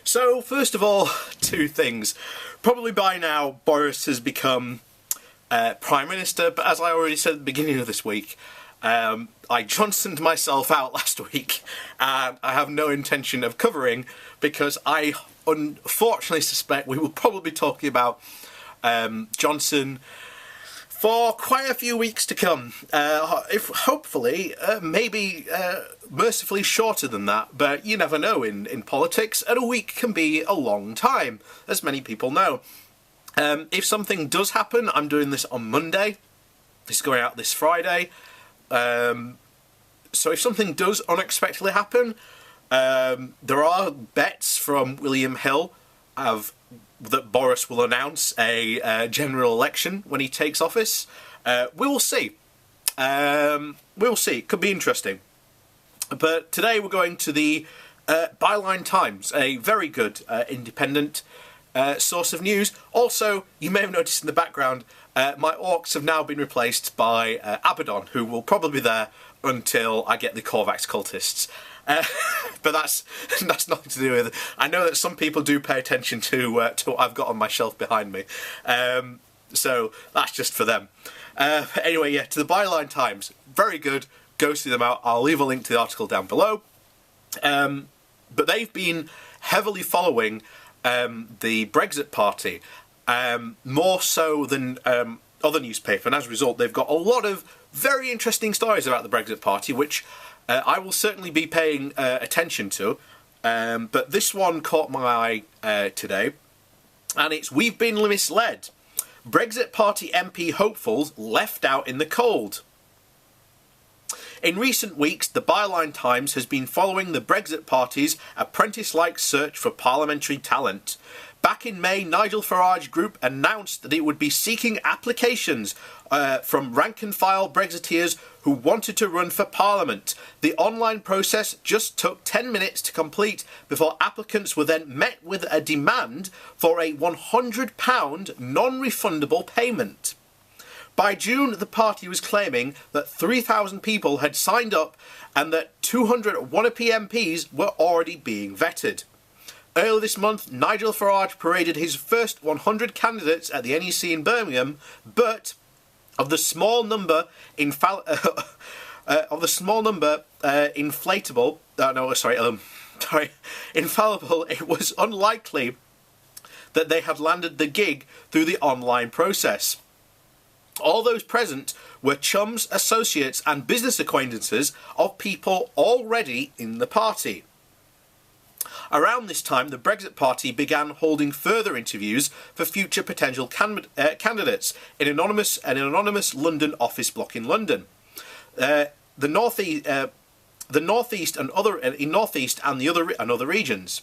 So, first of all, two things. Probably by now, Boris has become Prime Minister, but as I already said at the beginning of this week, I Johnsoned myself out last week, and I have no intention of covering, because I unfortunately suspect we will probably be talking about Johnson for quite a few weeks to come. If hopefully, maybe mercifully shorter than that, but you never know in politics, and a week can be a long time, as many people know. If something does happen, I'm doing this on Monday. It's going out this Friday. So if something does unexpectedly happen, there are bets from William Hill that Boris will announce a general election when he takes office. We will see. We'll see. It could be interesting. But today we're going to the Byline Times, a very good independent source of news. Also, you may have noticed in the background, my orcs have now been replaced by Abaddon, who will probably be there until I get the Korvax cultists. But that's nothing to do with it. I know that some people do pay attention to what I've got on my shelf behind me. So that's just for them. Anyway, yeah, to the Byline Times. Very good. Go see them out. I'll leave a link to the article down below. But they've been heavily following the Brexit Party, more so than other newspapers, and as a result they've got a lot of very interesting stories about the Brexit Party, which I will certainly be paying attention to, but this one caught my eye today, and it's "We've been misled. Brexit Party MP hopefuls left out in the cold." In recent weeks, the Byline Times has been following the Brexit Party's apprentice-like search for parliamentary talent. Back in May, Nigel Farage Group announced that it would be seeking applications from rank-and-file Brexiteers who wanted to run for Parliament. The online process just took 10 minutes to complete before applicants were then met with a demand for a £100 non-refundable payment. By June, the party was claiming that 3,000 people had signed up and that 200 wannabe MPs were already being vetted. Earlier this month, Nigel Farage paraded his first 100 candidates at the NEC in Birmingham, but of the small number infallible, it was unlikely that they had landed the gig through the online process. All those present were chums, associates and business acquaintances of people already in the party. Around this time, the Brexit Party began holding further interviews for future potential candidates in an anonymous London office block in London. The Northeast and other regions.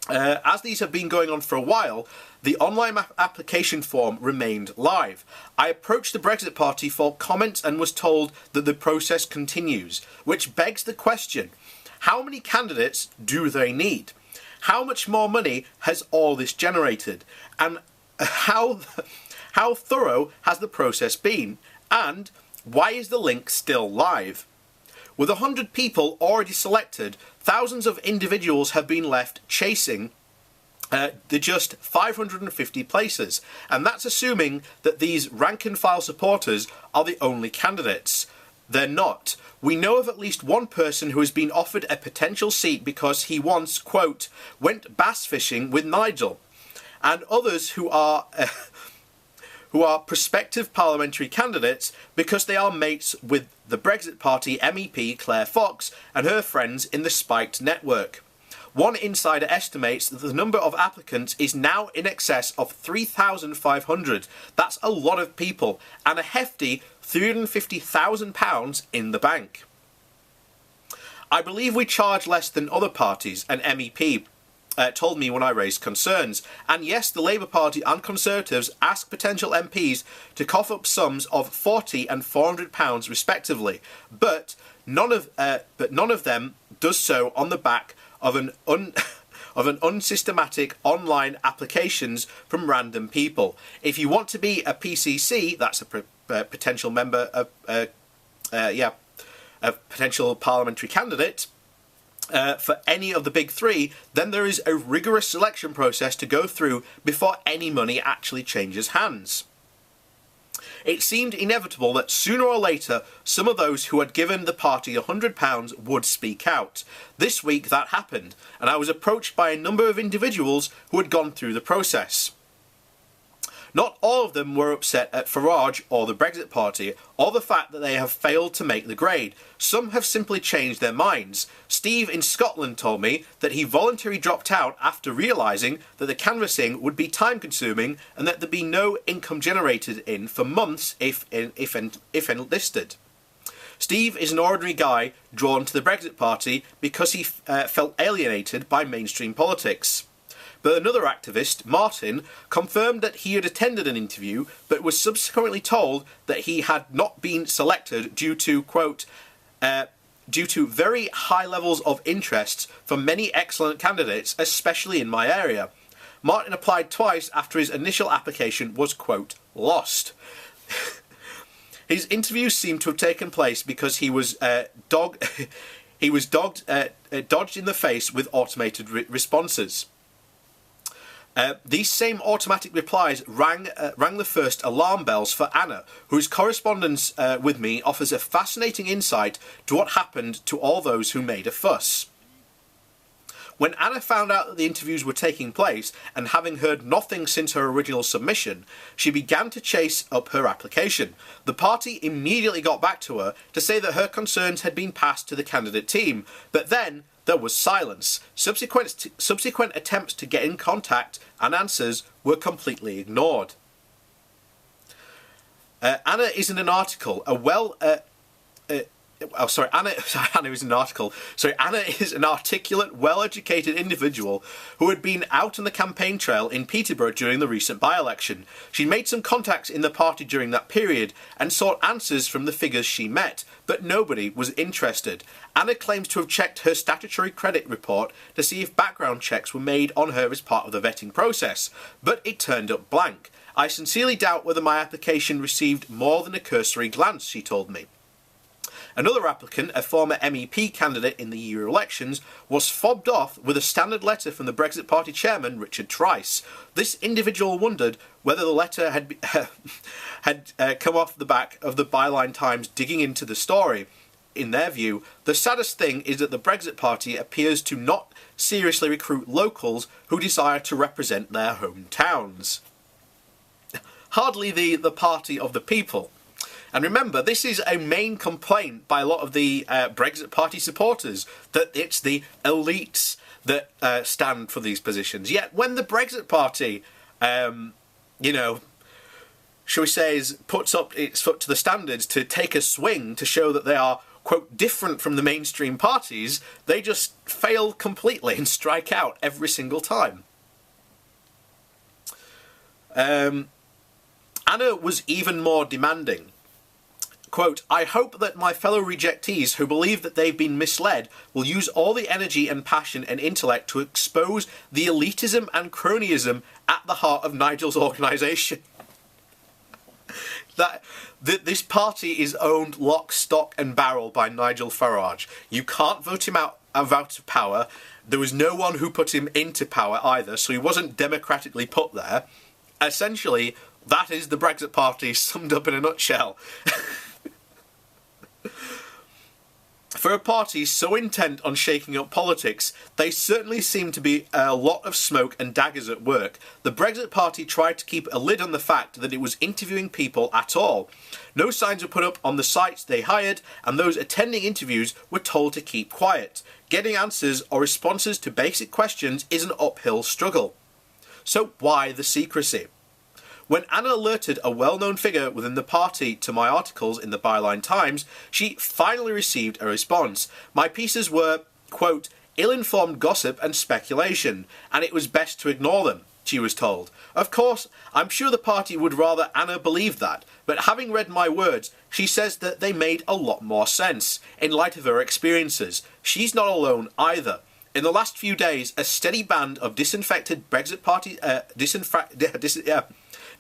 As these have been going on for a while, the online application form remained live. I approached the Brexit Party for comment and was told that the process continues, which begs the question, how many candidates do they need? How much more money has all this generated? And how thorough has the process been? And why is the link still live? With 100 people already selected, thousands of individuals have been left chasing the just 550 places, and that's assuming that these rank-and-file supporters are the only candidates. They're not. We know of at least one person who has been offered a potential seat because he once, quote, went bass fishing with Nigel, and others who are prospective parliamentary candidates because they are mates with the Brexit Party MEP Claire Fox and her friends in the Spiked network. One insider estimates that the number of applicants is now in excess of 3,500. That's a lot of people, and a hefty £350,000 in the bank. I believe we charge less than other parties, an MEP told me when I raised concerns. And yes, the Labour Party and Conservatives ask potential MPs to cough up sums of £40 and £400 respectively, but none of them does so on the back of an unsystematic online applications from random people. If you want to be a PCC, that's a potential member of a potential parliamentary candidate, for any of the big three, then there is a rigorous selection process to go through before any money actually changes hands. It seemed inevitable that sooner or later some of those who had given the party £100 would speak out. This week that happened, and I was approached by a number of individuals who had gone through the process. Not all of them were upset at Farage or the Brexit Party, or the fact that they have failed to make the grade. Some have simply changed their minds. Steve in Scotland told me that he voluntarily dropped out after realising that the canvassing would be time consuming and that there'd be no income generated in for months if enlisted. Steve is an ordinary guy drawn to the Brexit Party because he felt alienated by mainstream politics. But another activist, Martin, confirmed that he had attended an interview but was subsequently told that he had not been selected due to, quote, due to very high levels of interest from many excellent candidates, especially in my area. Martin applied twice after his initial application was, quote, lost. His interview seemed to have taken place because he was dodged in the face with automated responses. These same automatic replies rang the first alarm bells for Anna, whose correspondence with me offers a fascinating insight to what happened to all those who made a fuss. When Anna found out that the interviews were taking place, and having heard nothing since her original submission, she began to chase up her application. The party immediately got back to her to say that her concerns had been passed to the candidate team, but then there was silence. Subsequent attempts to get in contact and answers were completely ignored. Anna is in an article. Anna is an article. Anna is an articulate, well-educated individual who had been out on the campaign trail in Peterborough during the recent by-election. She made some contacts in the party during that period and sought answers from the figures she met, but nobody was interested. Anna claims to have checked her statutory credit report to see if background checks were made on her as part of the vetting process, but it turned up blank. I sincerely doubt whether my application received more than a cursory glance, she told me. Another applicant, a former MEP candidate in the EU elections, was fobbed off with a standard letter from the Brexit Party chairman, Richard Trice. This individual wondered whether the letter had come off the back of the Byline Times digging into the story. In their view, the saddest thing is that the Brexit Party appears to not seriously recruit locals who desire to represent their hometowns. Hardly the party of the people. And remember, this is a main complaint by a lot of the Brexit Party supporters, that it's the elites that stand for these positions. Yet when the Brexit Party, shall we say, puts up its foot to the standards to take a swing to show that they are, quote, different from the mainstream parties, they just fail completely and strike out every single time. Anna was even more demanding. Quote, I hope that my fellow rejectees who believe that they've been misled will use all the energy and passion and intellect to expose the elitism and cronyism at the heart of Nigel's organisation. This party is owned lock, stock and barrel by Nigel Farage. You can't vote him out of power. There was no one who put him into power either, so he wasn't democratically put there. Essentially, that is the Brexit Party summed up in a nutshell. For a party so intent on shaking up politics, they certainly seem to be a lot of smoke and daggers at work. The Brexit Party tried to keep a lid on the fact that it was interviewing people at all. No signs were put up on the sites they hired, and those attending interviews were told to keep quiet. Getting answers or responses to basic questions is an uphill struggle. So why the secrecy? When Anna alerted a well-known figure within the party to my articles in the Byline Times, she finally received a response. My pieces were, quote, ill-informed gossip and speculation, and it was best to ignore them, she was told. Of course, I'm sure the party would rather Anna believed that, but having read my words, she says that they made a lot more sense, in light of her experiences. She's not alone either. In the last few days, a steady band of disaffected Brexit Party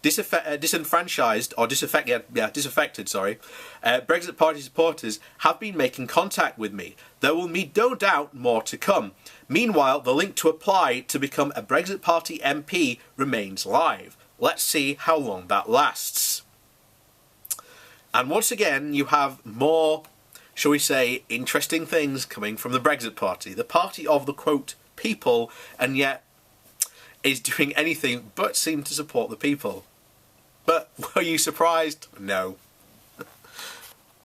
disenfranchised or disaffected, Brexit Party supporters have been making contact with me. There will be no doubt more to come. Meanwhile, the link to apply to become a Brexit Party MP remains live. Let's see how long that lasts. And once again, you have more, shall we say, interesting things coming from the Brexit Party. The party of the, quote, people, and yet is doing anything but seem to support the people. But were you surprised? No.